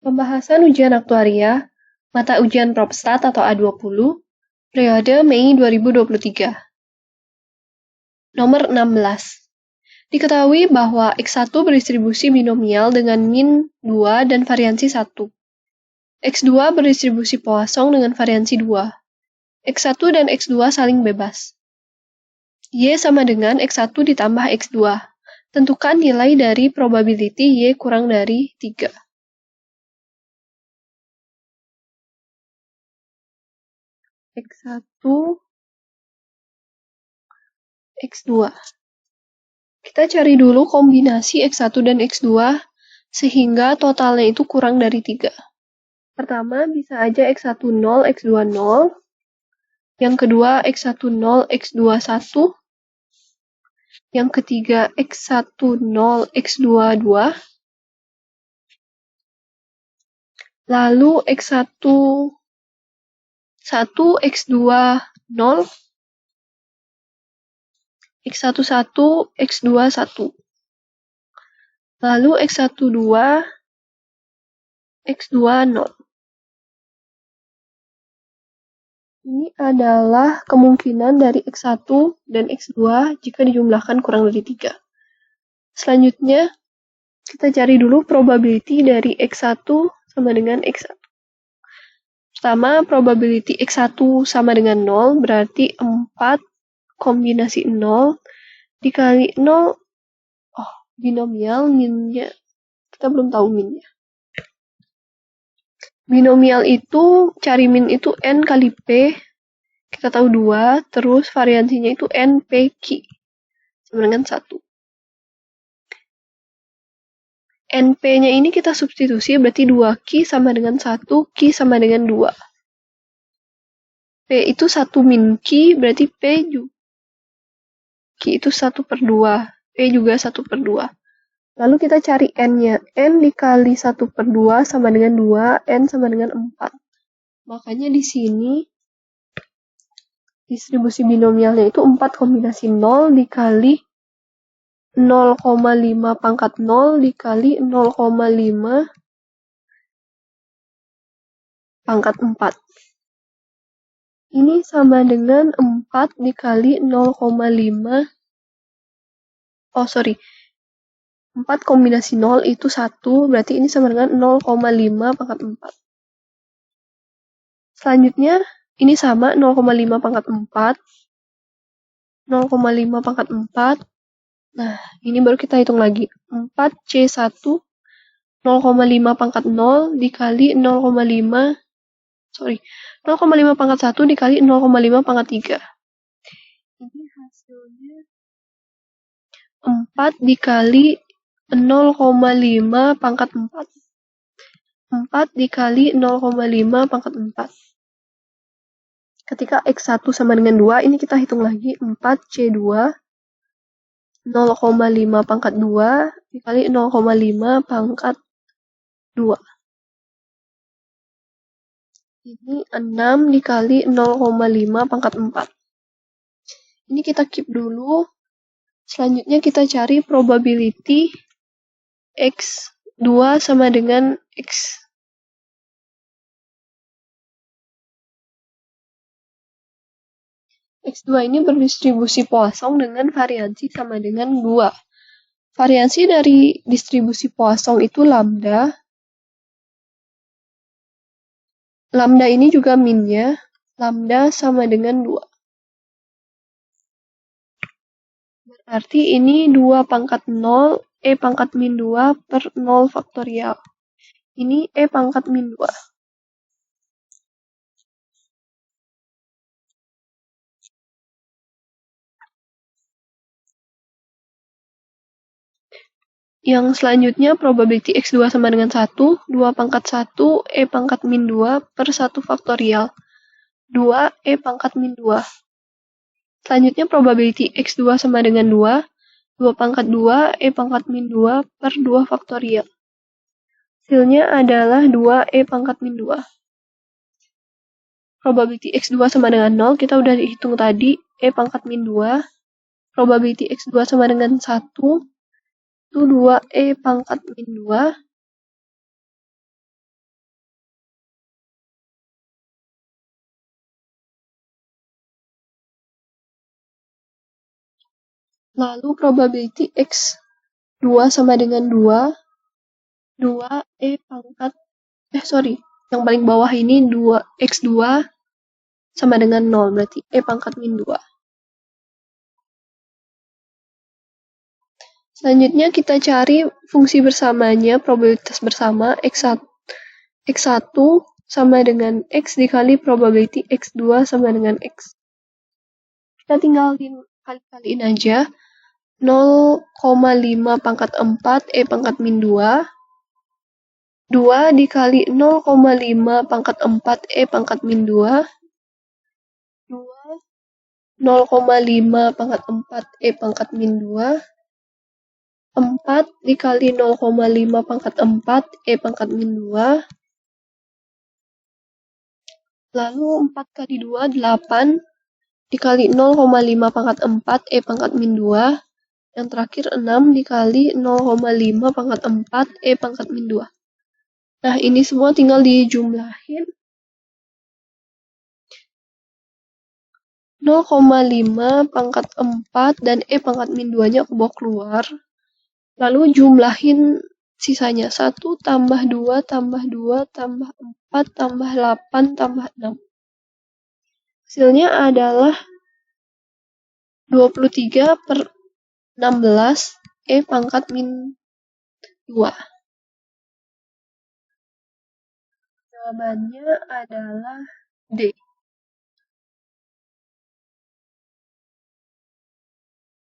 Pembahasan ujian aktuaria, mata ujian Propstat atau A20, periode Mei 2023. Nomor 16. Diketahui bahwa X1 berdistribusi binomial dengan min 2 dan variansi 1. X2 berdistribusi Poisson dengan variansi 2. X1 dan X2 saling bebas. Y sama dengan X1 ditambah X2. Tentukan nilai dari probability Y kurang dari 3. X1, X2. Kita cari dulu kombinasi X1 dan X2 sehingga totalnya itu kurang dari 3. Pertama, bisa aja X1 0, X2 0. Yang kedua, X1 0, X2 1. Yang ketiga, X1 0, X2 2. Lalu X1 1, X2 0. X1 1, X2 1. Lalu X1 2, X2 0. Ini adalah kemungkinan dari X1 dan X2 jika dijumlahkan kurang dari 3. Selanjutnya, kita cari dulu probability dari X1 sama dengan X1. Pertama, probability X1 sama dengan 0, berarti 4 kombinasi 0 dikali 0. Binomial, minnya. Kita belum tahu minnya. Binomial itu, cari min itu N kali P. Kita tahu 2, terus variansinya itu N, P, Q. Sama dengan 1. NP-nya ini kita substitusi, berarti 2Q sama dengan 1, Q sama dengan 2. P itu 1 min Q, berarti P juga. Q itu 1 per 2, P juga 1 per 2. Lalu kita cari N-nya. N dikali 1 per 2 sama dengan 2, N sama dengan 4. Makanya di sini distribusi binomialnya itu 4 kombinasi 0 dikali 0,5 pangkat 0 dikali 0,5 pangkat 4. Ini sama dengan 4 dikali 0,5. 4 kombinasi 0 itu 1, berarti ini sama dengan 0,5 pangkat 4. Selanjutnya, ini sama 0,5 pangkat 4. 0,5 pangkat 4. Nah, ini baru kita hitung lagi. 4C1, 0,5 pangkat 0 dikali 0,5 pangkat 1 dikali 0,5 pangkat 3. Ini hasilnya 4 dikali 0,5 pangkat 4. 4 dikali 0,5 pangkat 4. Ketika X1 sama dengan 2, ini kita hitung lagi. 4C2, 0,5 pangkat 2 dikali 0,5 pangkat 2. Ini 6 dikali 0,5 pangkat 4. Ini kita keep dulu. Selanjutnya kita cari probability X2 sama dengan X. X2 ini berdistribusi Poisson dengan variansi sama dengan 2. Variansi dari distribusi Poisson itu lambda. Lambda ini juga minnya. Lambda sama dengan 2. Berarti ini 2 pangkat 0, E pangkat min 2 per 0 faktorial. Ini E pangkat min 2. Yang selanjutnya probability X2 sama dengan 1, 2 pangkat 1, E pangkat min 2 per 1 faktorial. 2, E pangkat min 2. Selanjutnya probability X2 sama dengan 2, 2 pangkat 2, E pangkat min 2 per 2 faktorial. Hasilnya adalah 2, E pangkat min 2. Probability X2 sama dengan 0, kita udah hitung tadi, E pangkat min 2. Probability X2 sama dengan 1, itu 2E pangkat min 2. Lalu probability X2 sama dengan 2, 2E pangkat, yang paling bawah ini 2X2 sama dengan 0, berarti E pangkat min 2. Selanjutnya kita cari fungsi bersamanya, probabilitas bersama X1 sama dengan X dikali probability X2 sama dengan X. Kita tinggal kali-kaliin aja. 0,5 pangkat 4 E pangkat min 2. 2 dikali 0,5 pangkat 4 E pangkat min 2. 2, 0,5 pangkat 4 E pangkat min 2. 4 dikali 0,5 pangkat 4 E pangkat min 2. Lalu 4 kali 2, 8 dikali 0,5 pangkat 4 E pangkat min 2. Yang terakhir 6 dikali 0,5 pangkat 4 E pangkat min 2. Nah, ini semua tinggal dijumlahin. 0,5 pangkat 4 dan E pangkat min 2-nya aku bawa keluar. Lalu jumlahin sisanya. 1 tambah 2 tambah 2 tambah 4 tambah 8 tambah 6. Hasilnya adalah 23/16 E pangkat min 2. Jawabannya adalah D.